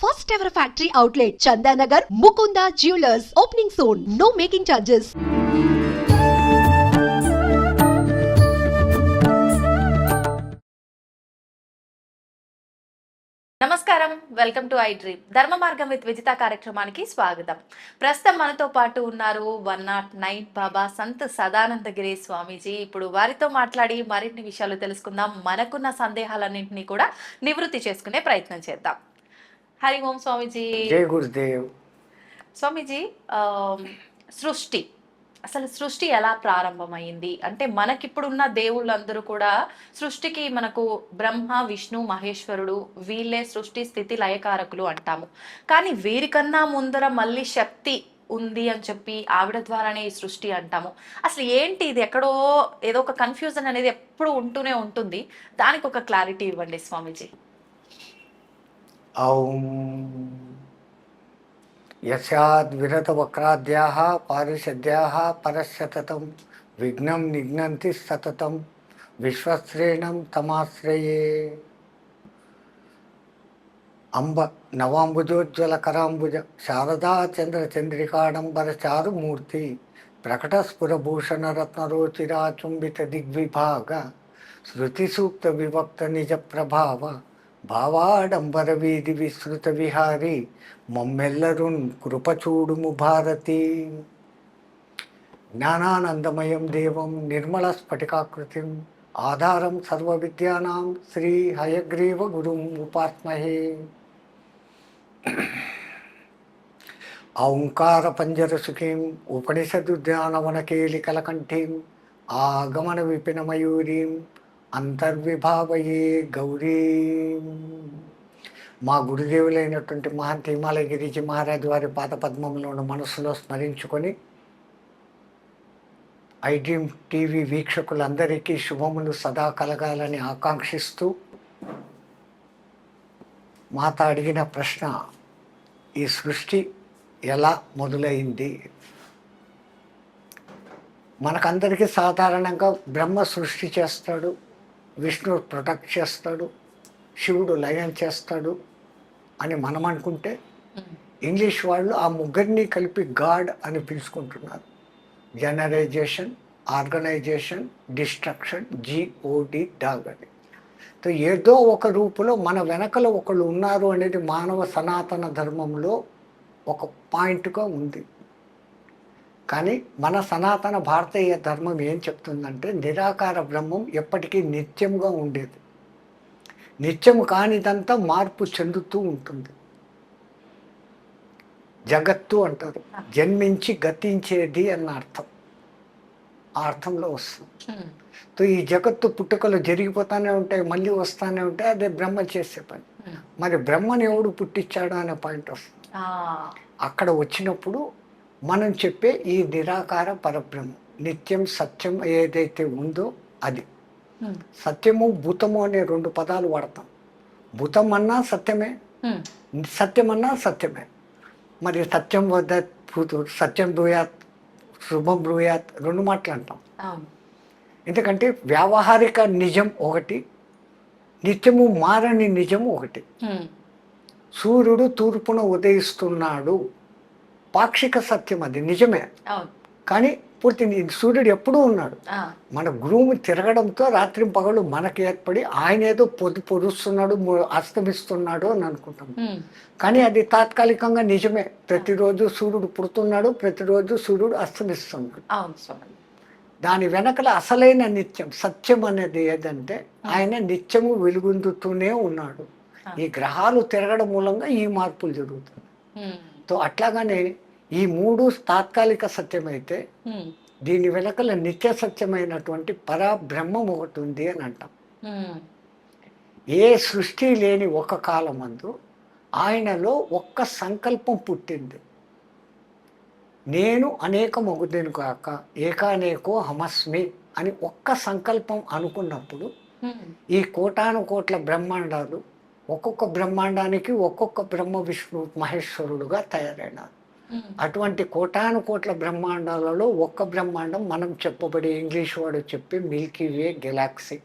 First ever factory outlet, Chandanagar, Mukunda Jewelers, opening soon. No making charges. నమస్కారం, welcome to I dream. ధర్మ మార్గం with Vijitha కార్యక్రమానికి స్వాగతం. ప్రస్తుతం మనతో పాటు ఉన్నారు 109 బాబా సంత్ సదానందగిరి స్వామీజీ. ఇప్పుడు వారితో మాట్లాడి మరిన్ని విషయాలు తెలుసుకుందాం. మనకున్న సందేహాలన్నింటినీ కూడా నివృత్తి చేసుకునే ప్రయత్నం చేద్దాం. హరి ఓం స్వామీజీ. జై గురుదేవ్. స్వామీజీ, సృష్టి అసలు సృష్టి ఎలా ప్రారంభమైంది అంటే మనకిప్పుడున్న దేవుళ్ళందరూ కూడా సృష్టికి మనకు బ్రహ్మ విష్ణు మహేశ్వరుడు వీళ్ళే సృష్టి స్థితి లయకారకులు అంటాము. కానీ వీరికన్నా ముందర మళ్ళీ శక్తి ఉంది అని చెప్పి ఆవిడ ద్వారానే ఈ సృష్టి అంటాము. అసలు ఏంటి ఇది? ఎక్కడో ఏదో ఒక కన్ఫ్యూజన్ అనేది ఎప్పుడు ఉంటూనే ఉంటుంది. దానికి ఒక క్లారిటీ ఇవ్వండి స్వామీజీ. ఔం యస్యాద్విరతవక్రాద్యాః పారిషద్యాః పరస్యతతం విఘ్నం నిఘ్నంతి సతతం విశ్వశ్రేణం తమాశ్రయే. అంబ నవాంబుజోజ్వలకరాంబుజ శారదా చంద్రచంద్రికాడంబర చారుమూర్తి ప్రకటస్ఫురభూషణరత్నరోచిరాచుంబిత దిగ్విభాగ శృతిసూక్త విభక్త నిజ ప్రభావ భావాడంబర వీధి విస్తృత విహారి మమ్మెల్లరున్ కృపచూడుము భారతి. జ్ఞానానందమయం దేవం నిర్మల స్ఫటికాకృతిం ఆధారం సర్వ విద్యానాం శ్రీ హయగ్రీవ గురుం ఉపాస్మహే. ఔంకార పంజరసుఖీం ఉపనిషదుద్యానవనకేలికలకంఠీం ఆగమన విపిన మయూరీం అంతర్విభావయే గౌరీ. మా గురుదేవులైనటువంటి మహంత హిమాలయ గిరిజీ మహారాజ్ వారి పాదపద్మంలోని మనసులో స్మరించుకొని ఐ డ్రీమ్ టీవీ వీక్షకులందరికీ శుభములు సదా కలగాలని ఆకాంక్షిస్తూ మాత అడిగిన ప్రశ్న, ఈ సృష్టి ఎలా మొదలైంది? మనకందరికీ సాధారణంగా బ్రహ్మ సృష్టి చేస్తాడు, విష్ణువు ప్రొటెక్ట్ చేస్తాడు, శివుడు లయం చేస్తాడు అని మనం అనుకుంటే ఇంగ్లీష్ వాళ్ళు ఆ ముగ్గురిని కలిపి గాడ్ అని పిలుచుకుంటున్నారు. జనరైజేషన్, ఆర్గనైజేషన్, డిస్ట్రక్షన్, జిఓడి డాగ్ అని. సో ఏదో ఒక రూపులో మన వెనకలో ఒకళ్ళు ఉన్నారు అనేది మానవ సనాతన ధర్మంలో ఒక పాయింట్గా ఉంది. కానీ మన సనాతన భారతీయ ధర్మం ఏం చెప్తుందంటే నిరాకార బ్రహ్మం ఎప్పటికీ నిత్యంగా ఉండేది. నిత్యం కానిదంతా మార్పు చెందుతూ ఉంటుంది. జగత్తు అంటారు, జన్మించి గతించేది అన్న అర్థం, ఆ అర్థంలో వస్తుంది. సో ఈ జగత్తు పుట్టుకలు జరిగిపోతానే ఉంటాయి, మళ్ళీ వస్తానే ఉంటాయి. అదే బ్రహ్మ చేసే పని. మరి బ్రహ్మని ఎవడు పుట్టించాడు అనే పాయింట్ వస్తుంది. అక్కడ వచ్చినప్పుడు మనం చెప్పే ఈ నిరాకార పరబ్రహ్మ నిత్యం సత్యం ఏదైతే ఉందో అది. సత్యము భూతము అనే రెండు పదాలు వాడతాం. భూతం అన్నా సత్యమే, సత్యం అన్నా సత్యమే. మరి సత్యం వద్ద సత్యం బ్రూయాత్, శుభం బ్రూయాత్ రెండు మాటలు అంటాం. ఎందుకంటే వ్యావహారిక నిజం ఒకటి, నిత్యము మారని నిజం ఒకటి. సూర్యుడు తూర్పున ఉదయిస్తున్నాడు, పాక్షిక సత్యం, అది నిజమే. కానీ పూర్తి సూర్యుడు ఎప్పుడూ ఉన్నాడు. మన భూమి తిరగడంతో రాత్రి పగలు మనకి ఏర్పడి ఆయన ఏదో పొడుస్తున్నాడు, అస్తమిస్తున్నాడు అని అనుకుంటాం. కానీ అది తాత్కాలికంగా నిజమే. ప్రతిరోజు సూర్యుడు పుడుతున్నాడు, ప్రతిరోజు సూర్యుడు అస్తమిస్తున్నాడు. దాని వెనకల అసలైన నిత్యం సత్యం అనేది ఏదంటే ఆయన నిత్యము వెలుగొందుతూనే ఉన్నాడు. ఈ గ్రహాలు తిరగడం మూలంగా ఈ మార్పులు జరుగుతాయి. సో అట్లాగానే ఈ మూడు తాత్కాలిక సత్యమైతే దీని వెనకల నిత్య సత్యమైనటువంటి పరబ్రహ్మం ఒకటి ఉంది అని అంటాం. ఏ సృష్టి లేని ఒక కాలమందు ఆయనలో ఒక్క సంకల్పం పుట్టింది. నేను అనేకమగుదును కాక ఏకానేకో హమస్మి అని ఒక్క సంకల్పం అనుకున్నప్పుడు ఈ కోటాను కోట్ల బ్రహ్మాండాలు ఒక్కొక్క బ్రహ్మాండానికి ఒక్కొక్క బ్రహ్మ విష్ణు మహేశ్వరుడుగా తయారైనారు. అటువంటి కోటాను కోట్ల బ్రహ్మాండాలలో ఒక్క బ్రహ్మాండం మనం చెప్పబడే ఇంగ్లీష్ వాడు చెప్పే మిల్కీ వే గెలాక్సీ.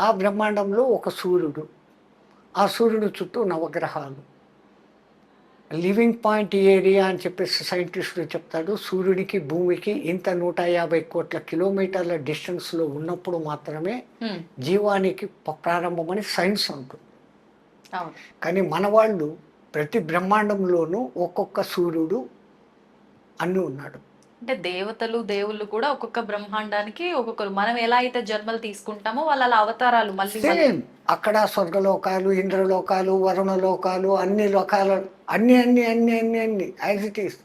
ఆ బ్రహ్మాండంలో ఒక సూర్యుడు, ఆ సూర్యుడు చుట్టూ నవగ్రహాలు. లివింగ్ పాయింట్ ఏరియా అని చెప్పేసి సైంటిస్టులు చెప్తాడు. సూర్యుడికి భూమికి ఇంత 150 కోట్ల కిలోమీటర్ల డిస్టెన్స్లో ఉన్నప్పుడు మాత్రమే జీవానికి ప్రారంభమని సైన్స్ అంటుంది. కానీ మన వాళ్ళు ప్రతి బ్రహ్మాండంలోనూ ఒక్కొక్క సూర్యుడు అన్నీ ఉన్నాడు. అంటే దేవతలు దేవుళ్ళు కూడా ఒక్కొక్క బ్రహ్మాండానికి ఒక్కొక్కరు, మనం ఎలా అయితే జన్మలు తీసుకుంటామో వాళ్ళ అవతారాలు మళ్ళీ సేమ్ అక్కడ స్వర్గలోకాలు, ఇంద్రలోకాలు, వరుణలోకాలు, అన్ని లోకాలు, అన్ని అన్ని అన్ని అన్ని అన్ని యాజ్ ఇట్ ఈస్.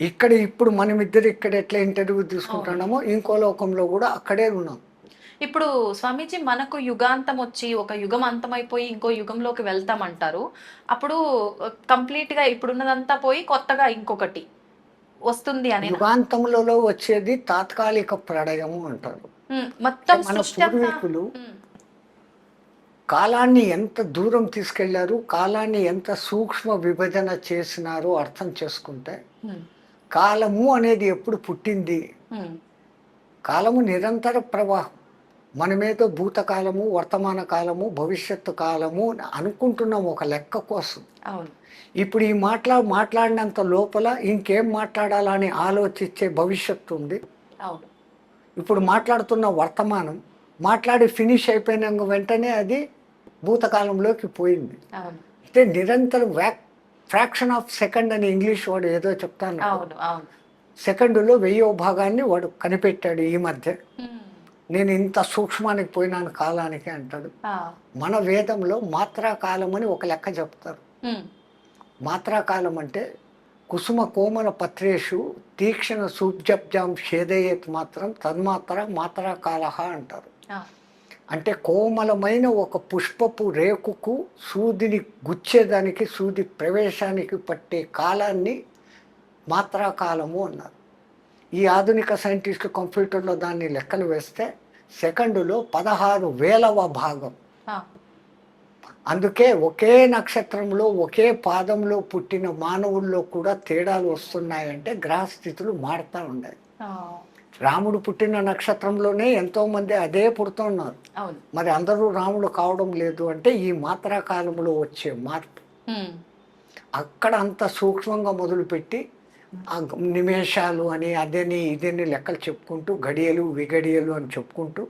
ఇక్కడ ఇప్పుడు మనమిద్దరు ఇక్కడ ఎట్లా ఇంటర్వ్యూ తీసుకుంటున్నామో ఇంకో లోకంలో కూడా అక్కడే ఉన్నాం. ఇప్పుడు స్వామీజీ మనకు యుగాంతం వచ్చి ఒక యుగం అంతమైపోయి ఇంకో యుగంలోకి వెళ్తామంటారు. అప్పుడు కంప్లీట్ గా ఇప్పుడున్నదంతా పోయి కొత్తగా ఇంకొకటి వస్తుంది అని. యుగాంతంలో వచ్చేది తాత్కాలిక ప్రళయము అంటారు. మొత్తం మన పూర్వీకులు కాలాన్ని ఎంత దూరం తీసుకెళ్లారు, కాలాన్ని ఎంత సూక్ష్మ విభజన చేసినారో అర్థం చేసుకుంటే, కాలము అనేది ఎప్పుడు పుట్టింది? కాలము నిరంతర ప్రవాహం. మనమేదో భూతకాలము, వర్తమాన కాలము, భవిష్యత్తు కాలము అనుకుంటున్నాం ఒక లెక్క కోసం. ఇప్పుడు ఈ మాట్లాడినంత లోపల ఇంకేం మాట్లాడాలని ఆలోచించే భవిష్యత్తు ఉంది. ఇప్పుడు మాట్లాడుతున్న వర్తమానం మాట్లాడి ఫినిష్ అయిపోయిన వెంటనే అది భూతకాలంలోకి పోయింది. అంటే నిరంతరం ఫ్రాక్షన్ ఆఫ్ సెకండ్ అని ఇంగ్లీష్ వాడు ఏదో చెప్తాను, సెకండులో 1000వ భాగాన్ని వాడు కనిపెట్టాడు ఈ మధ్య. నేను ఇంత సూక్ష్మానికి పోయినాను కాలానికి అంటాడు. మన వేదంలో మాత్రాకాలం అని ఒక లెక్క చెప్తారు. మాత్రాకాలం అంటే కుసుమ కోమల పత్రేషు తీక్షణ సూబ్జబ్జాం షేదయేత్ మాత్రం తన్మాత్ర మాత్రాకాల అంటారు. అంటే కోమలమైన ఒక పుష్పపు రేకుకు సూదిని గుచ్చేదానికి, సూది ప్రవేశానికి పట్టే కాలాన్ని మాత్రాకాలము అన్నారు. ఈ ఆధునిక సైంటిస్టు కంప్యూటర్లో దాన్ని లెక్కలు వేస్తే సెకండులో 16,000వ భాగం. అందుకే ఒకే నక్షత్రంలో ఒకే పాదంలో పుట్టిన మానవుల్లో కూడా తేడాలు వస్తున్నాయంటే గ్రహస్థితులు మారుతూ ఉన్నాయి. రాముడు పుట్టిన నక్షత్రంలోనే ఎంతోమంది అదే పుడుతున్నారు. మరి అందరూ రాముడు కావడం లేదు అంటే ఈ మాత్రాకాలంలో వచ్చే మార్పు. అక్కడ అంత సూక్ష్మంగా మొదలుపెట్టి ఆ నిమేషాలు అని అదని ఇదని లెక్కలు చెప్పుకుంటూ గడియలు విగడియలు అని చెప్పుకుంటూ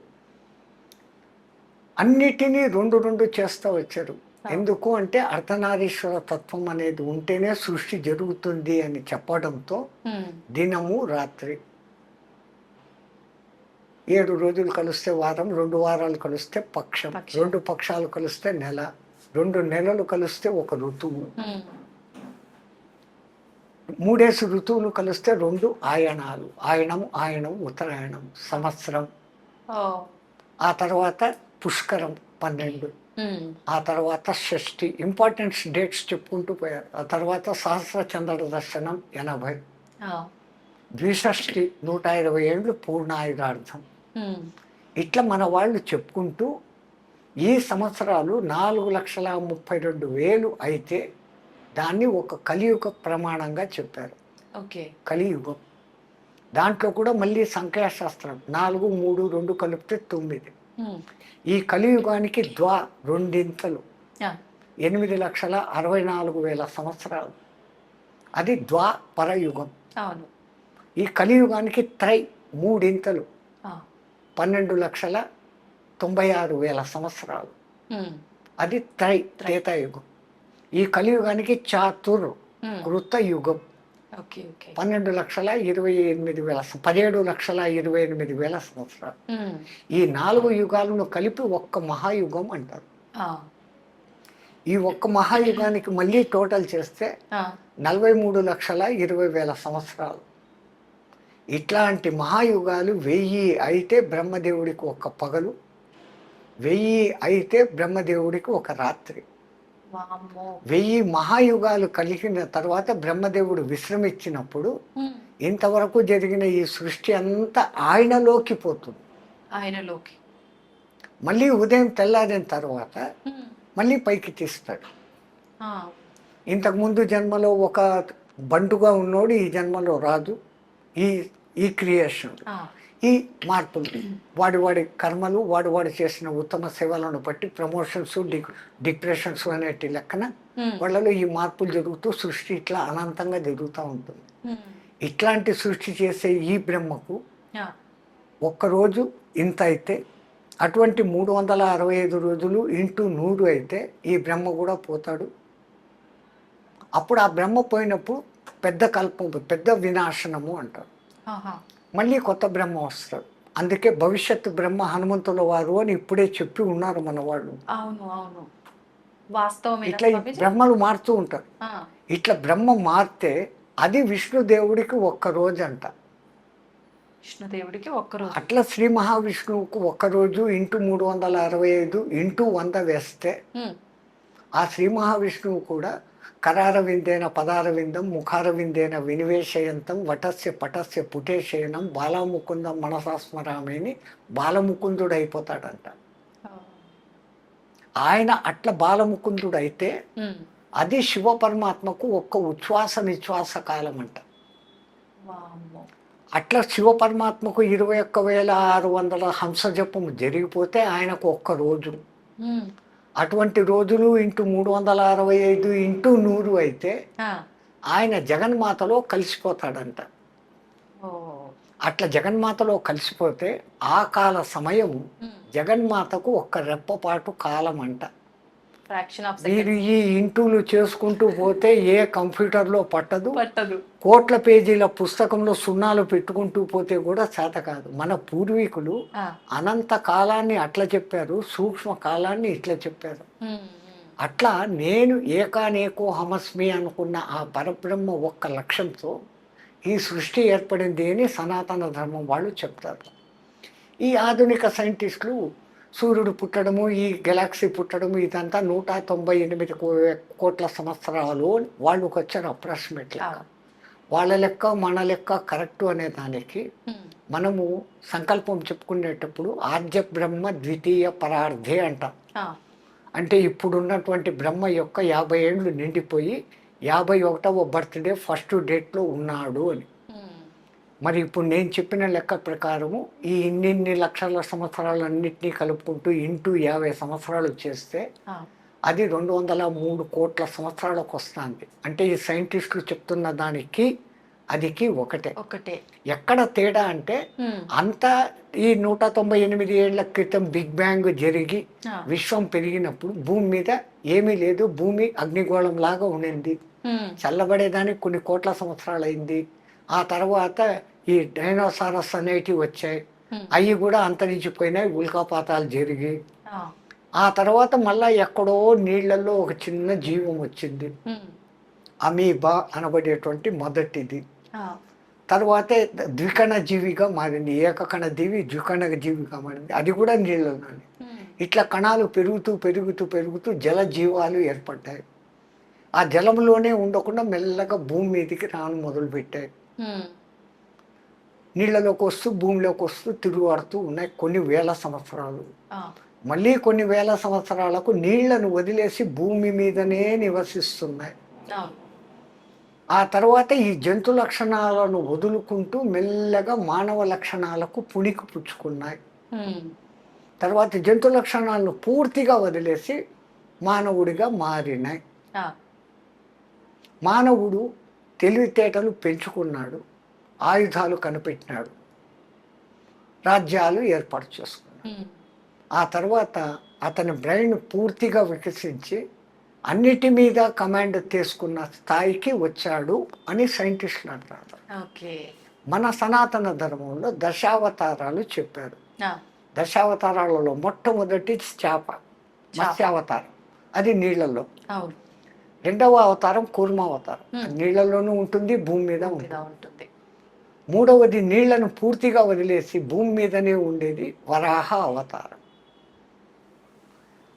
అన్నిటినీ రెండు చేస్తూ వచ్చారు. ఎందుకు అంటే అర్ధనారీశ్వర తత్వం అనేది ఉంటేనే సృష్టి జరుగుతుంది అని చెప్పడంతో దినము రాత్రి 7 రోజులు కలిస్తే వారం, 2 వారాలు కలిస్తే పక్షం, 2 పక్షాలు కలిస్తే నెల, 2 నెలలు కలిస్తే ఒక ఋతువు, 3 ఋతువులు కలిస్తే 2 ఆయనాలు, ఆయనం ఉత్తరాయణం సంవత్సరం. ఆ తర్వాత పుష్కరం 12, ఆ తర్వాత షష్ఠి, ఇంపార్టెంట్ డేట్స్ చెప్పుకుంటూ పోయారు. ఆ తర్వాత సహస్ర చంద్ర దర్శనం 80, ద్విషష్ఠి 120 ఏళ్ళు పూర్ణాయురార్థం. ఇట్లా మన వాళ్ళు చెప్పుకుంటూ ఈ సంవత్సరాలు 4,32,000 అయితే దాన్ని ఒక కలియుగ ప్రమాణంగా చెప్పారు. కలియుగం దాంట్లో కూడా మళ్ళీ సంఖ్యాశాస్త్రం 4, 3, 2 కలిపితే 9. ఈ కలియుగానికి రెండింతలు 8,64,000 సంవత్సరాలు. అది ద్వాపరయుగం. ఈ కలియుగానికి 3 12,96,000 సంవత్సరాలు. అది త్రేతాయుగం. ఈ కలియుగానికి కృతయుగం 12,28,000 17,28,000 సంవత్సరాలు. ఈ 4 యుగాలను కలిపి ఒక్క మహాయుగం అంటారు. ఈ ఒక్క మహాయుగానికి మళ్ళీ టోటల్ చేస్తే 43,20,000 సంవత్సరాలు. ఇట్లాంటి మహాయుగాలు 1000 అయితే బ్రహ్మదేవుడికి ఒక పగలు, 1000 అయితే బ్రహ్మదేవుడికి ఒక రాత్రి. 1000 మహాయుగాలు కలిగిన తర్వాత బ్రహ్మదేవుడు విశ్రమించినప్పుడు ఇంతవరకు జరిగిన ఈ సృష్టి అంతా ఆయనలోకి పోతుంది. మళ్ళీ ఉదయం తెల్లారిన తర్వాత మళ్ళీ పైకి తీస్తాడు. ఇంతకుముందు జన్మలో ఒక బంటుగా ఉన్నోడు ఈ జన్మలో రాదు. ఈ క్రియేషన్ ఈ మార్పులు వాడి కర్మలు వాడు చేసిన ఉత్తమ సేవలను బట్టి ప్రమోషన్స్ డిప్రెషన్స్ అనేటి లెక్కన వాళ్ళలో ఈ మార్పులు జరుగుతూ సృష్టి ఇట్లా అనంతంగా జరుగుతూ ఉంటుంది. ఇట్లాంటి సృష్టి చేసే ఈ బ్రహ్మకు ఒక్కరోజు ఇంత అయితే అటువంటి 365 రోజులు ఇంటూ 100 అయితే ఈ బ్రహ్మ కూడా పోతాడు. అప్పుడు ఆ బ్రహ్మ పోయినప్పుడు పెద్ద కల్పం, పెద్ద వినాశనము అంటారు. మళ్ళీ కొత్త బ్రహ్మ వస్తాడు. అందుకే భవిష్యత్తు బ్రహ్మ హనుమంతుల వారు అని ఇప్పుడే చెప్పి ఉన్నారు మన వాళ్ళు. అవును అవును వాస్తవం. ఇట్లా ఈ బ్రహ్మలు మారుతూ ఉంటారు. ఇట్లా బ్రహ్మ మారితే అది విష్ణుదేవుడికి ఒక్క రోజు అంట. విష్ణుదేవుడికి ఒక్కరోజు. అట్లా శ్రీ మహావిష్ణువుకు ఒక్కరోజు ఇంటూ 365 ఇంటూ 100 వేస్తే ఆ శ్రీ మహావిష్ణువు కూడా కరారవిందేన పదారవిందం ముఖారవిందేన వినివేశయంతం వటస్య పటస్య పుటేశయనం బాలముకుందం మనసాస్మరామేని బాలముకుందుడు అయిపోతాడంట. ఆయన అట్లా బాలముకుందుడు అయితే అది శివ పరమాత్మకు ఒక్క ఉచ్ఛ్వాస నిశ్వాస కాలం అంట. అట్లా శివ పరమాత్మకు 21,600 హంస జపము జరిగిపోతే ఆయనకు ఒక్క రోజు. అటువంటి రోజులు ఇంటూ 365 ఇంటూ 100 అయితే ఆయన జగన్మాతలో కలిసిపోతాడంట. అట్లా జగన్మాతలో కలిసిపోతే ఆ కాల సమయం జగన్మాతకు ఒక్క రెప్పపాటు కాలం అంట. మీరు ఈ ఇంటూలు చేసుకుంటూ పోతే ఏ కంప్యూటర్లో పట్టదు, కోట్ల పేజీల పుస్తకంలో సున్నాలు పెట్టుకుంటూ పోతే కూడా చేత కాదు. మన పూర్వీకులు అనంత కాలాన్ని అట్లా చెప్పారు, సూక్ష్మ కాలాన్ని ఇట్లా చెప్పారు. అట్లా నేను ఏకానేకో హమస్మి అనుకున్న ఆ పరబ్రహ్మ ఒక్క లక్ష్యంతో ఈ సృష్టి ఏర్పడింది అని సనాతన ధర్మం వాళ్ళు చెప్తారు. ఈ ఆధునిక సైంటిస్టులు సూర్యుడు పుట్టడము, ఈ గెలాక్సీ పుట్టడము ఇదంతా 198 కోట్ల సంవత్సరాలు వాళ్ళకి వచ్చారు అప్రాక్సిమేట్ లెక్క. వాళ్ళ లెక్క మన లెక్క కరెక్టు అనే దానికి మనము సంకల్పం చెప్పుకునేటప్పుడు ఆద్య బ్రహ్మ ద్వితీయ పరార్థే అంటాం. అంటే ఇప్పుడున్నటువంటి బ్రహ్మ యొక్క 50 ఏళ్ళు నిండిపోయి 51వ బర్త్డే ఫస్ట్ డేట్లో ఉన్నాడు అని. మరి ఇప్పుడు నేను చెప్పిన లెక్క ప్రకారము ఈ ఇన్ని లక్షల సంవత్సరాలన్నింటినీ కలుపుకుంటూ ఇంటూ 50 సంవత్సరాలు చేస్తే అది 203 కోట్ల సంవత్సరాలకు వస్తుంది. అంటే ఈ సైంటిస్టులు చెప్తున్న దానికి అదికి ఒకటే. ఎక్కడ తేడా అంటే అంతా ఈ 198 ఏళ్ల క్రితం బిగ్ బ్యాంగ్ జరిగి విశ్వం పెరిగినప్పుడు భూమి మీద ఏమీ లేదు, భూమి అగ్నిగోళం లాగా ఉండింది. చల్లబడేదానికి కొన్ని కోట్ల సంవత్సరాలు అయింది. ఆ తర్వాత ఈ డైనోసారస్ అనేటివి వచ్చాయి, అవి కూడా అంతరించిపోయినాయి, ఉల్కాపాతాలు జరిగి. ఆ తర్వాత మళ్ళా ఎక్కడో నీళ్లలో ఒక చిన్న జీవం వచ్చింది, అమీబా అనబడేటువంటి మొదటిది. తర్వాతే ద్వికణ జీవిగా మారింది, ఏకకణ జీవి ద్వికణ జీవిగా మారింది, అది కూడా నీళ్ళలోనే. ఇట్లా కణాలు పెరుగుతూ పెరుగుతూ పెరుగుతూ జల జీవాలు ఏర్పడ్డాయి. ఆ జలంలోనే ఉండకుండా మెల్లగా భూమి మీదకి రాను మొదలుపెట్టాయి. నీళ్ళలోకి వస్తూ భూమిలోకి వస్తూ తిరుగుడుతూ ఉన్నాయి కొన్ని వేల సంవత్సరాలు. మళ్ళీ కొన్ని వేల సంవత్సరాలకు నీళ్లను వదిలేసి భూమి మీదనే నివసిస్తున్నాయి. ఆ తర్వాత ఈ జంతు లక్షణాలను వదులుకుంటూ మెల్లగా మానవ లక్షణాలకు పుణికి పుచ్చుకున్నాయి. తర్వాత జంతు లక్షణాలను పూర్తిగా వదిలేసి మానవుడిగా మారినాయి. మానవుడు తెలివితేటలు పెంచుకున్నాడు, ఆయుధాలు కనిపెట్టినాడు, రాజ్యాలు ఏర్పాటు చేసుకున్నాడు. ఆ తర్వాత అతని బ్రెయిన్ పూర్తిగా వికసించి అన్నిటి మీద కమాండ్ తీసుకున్న స్థాయికి వచ్చాడు అని సైంటిస్టులు అంటారు. మన సనాతన ధర్మంలో దశావతారాలు చెప్పారు. దశావతారాలలో మొట్టమొదటి చేప, మత్స్యావతారం, అది నీళ్లలో. రెండవ అవతారం కూర్మావతారం, నీళ్లలోనూ ఉంటుంది, భూమి మీద ఉంటుంది. మూడవది నీళ్లను పూర్తిగా వదిలేసి భూమి మీదనే ఉండేది, వరాహ అవతారం.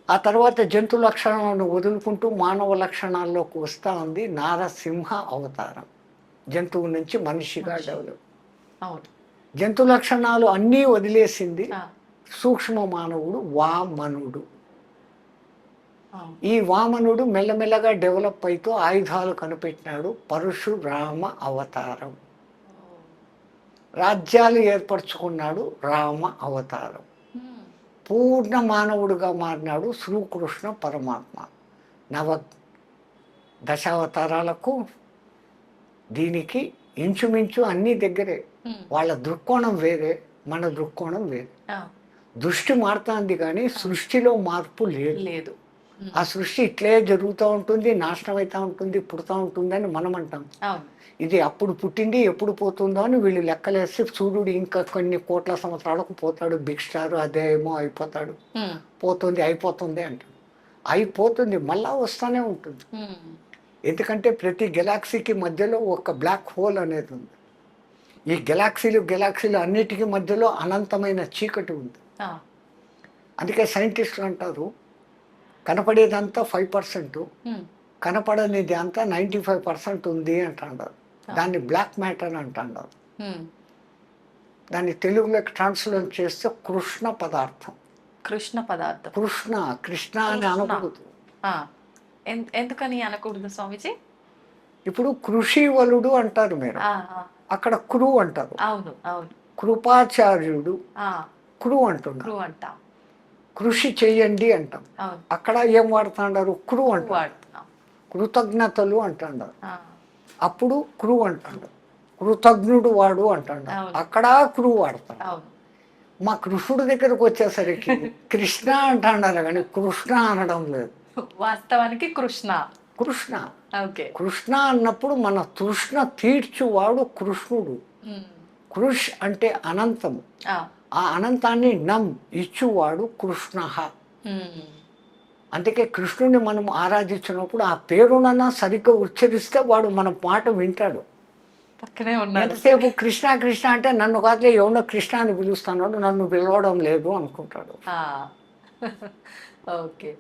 ఆ తర్వాత జంతు లక్షణాలను వదులుకుంటూ మానవ లక్షణాల్లోకి వస్తూ ఉంది నారసింహ అవతారం, జంతువు నుంచి మనిషిగా డెవలప్. జంతు లక్షణాలు అన్నీ వదిలేసింది సూక్ష్మ మానవుడు వామనుడు. ఈ వామనుడు మెల్లమెల్లగా డెవలప్ అవుతూ ఆయుధాలు కనిపెట్టినాడు, పరశురామ అవతారం. రాజ్యాలు ఏర్పరచుకున్నాడు రామ అవతారం. పూర్ణ మానవుడిగా మారినాడు శ్రీకృష్ణ పరమాత్మ. నవ దశావతారాలకు దీనికి ఇంచుమించు అన్ని దగ్గరే. వాళ్ళ దృక్కోణం వేరే, మన దృక్కోణం వేరే. దృష్టి మారుతుంది కానీ సృష్టిలో మార్పు లేదు. ఆ సృష్టి ఇట్లే జరుగుతూ ఉంటుంది, నాశనం అవుతూ ఉంటుంది, పుడుతూ ఉంటుంది అని మనం అంటాం. ఇది అప్పుడు పుట్టింది ఎప్పుడు పోతుందో అని వీళ్ళు లెక్కలేస్తే సూర్యుడు ఇంకా కొన్ని కోట్ల సంవత్సరాలకు పోతాడు, బిగ్ స్టార్ అదేమో అయిపోతాడు, పోతుంది అయిపోతుంది అంటాడు. అయిపోతుంది మళ్ళా వస్తూనే ఉంటుంది. ఎందుకంటే ప్రతి గెలాక్సీకి మధ్యలో ఒక బ్లాక్ హోల్ అనేది ఉంది. ఈ గెలాక్సీలు అన్నిటికీ మధ్యలో అనంతమైన చీకటి ఉంది. అందుకే సైంటిస్టులు అంటారు కనపడేదంతా 5%, కనపడనిది అంతా 95% ఉంది అంటారు. దాన్ని బ్లాక్ మ్యాటర్ అంటారు. దాన్ని తెలుగులోకి ట్రాన్స్లేట్ చేస్తే కృష్ణ పదార్థం. కృష్ణ అని అనకూడదు. ఎందుకని అనకూడదు స్వామిజీ? ఇప్పుడు కృషివలుడు అంటారు మీరు, అక్కడ క్రూ అంటారు. అవును అవును. కృపాచార్యుడు క్రూ అంటున్నారు. కృషి చెయ్యండి అంటాం. అక్కడ ఏం వాడుతున్నారు? క్రూ అంటారు. కృతజ్ఞతలు అంటున్నారు. అప్పుడు క్రూ అంటాడు. కృతజ్ఞుడు వాడు అంటాడు. అక్కడ క్రూ వాడతాడు. మా కృష్ణుడి దగ్గరకు వచ్చేసరికి కృష్ణ అంటున్నారు కానీ కృష్ణ అనడం లేదు. వాస్తవానికి కృష్ణ కృష్ణ అన్నప్పుడు మన తృష్ణ తీర్చువాడు కృష్ణుడు. కృష్ అంటే అనంతము. ఆ అనంతాన్ని ఇచ్చువాడు కృష్ణ. అందుకే కృష్ణుని మనం ఆరాధించినప్పుడు ఆ పేరునన్నా సరిగ్గా ఉచ్చరిస్తే వాడు మన మాట వింటాడు. ఎంతసేపు కృష్ణ కృష్ణ అంటే నన్ను కాదులే ఎవడో కృష్ణ అని పిలుస్తున్నాడు, నన్ను పిలవడం లేదు అనుకుంటాడు. ఓకే.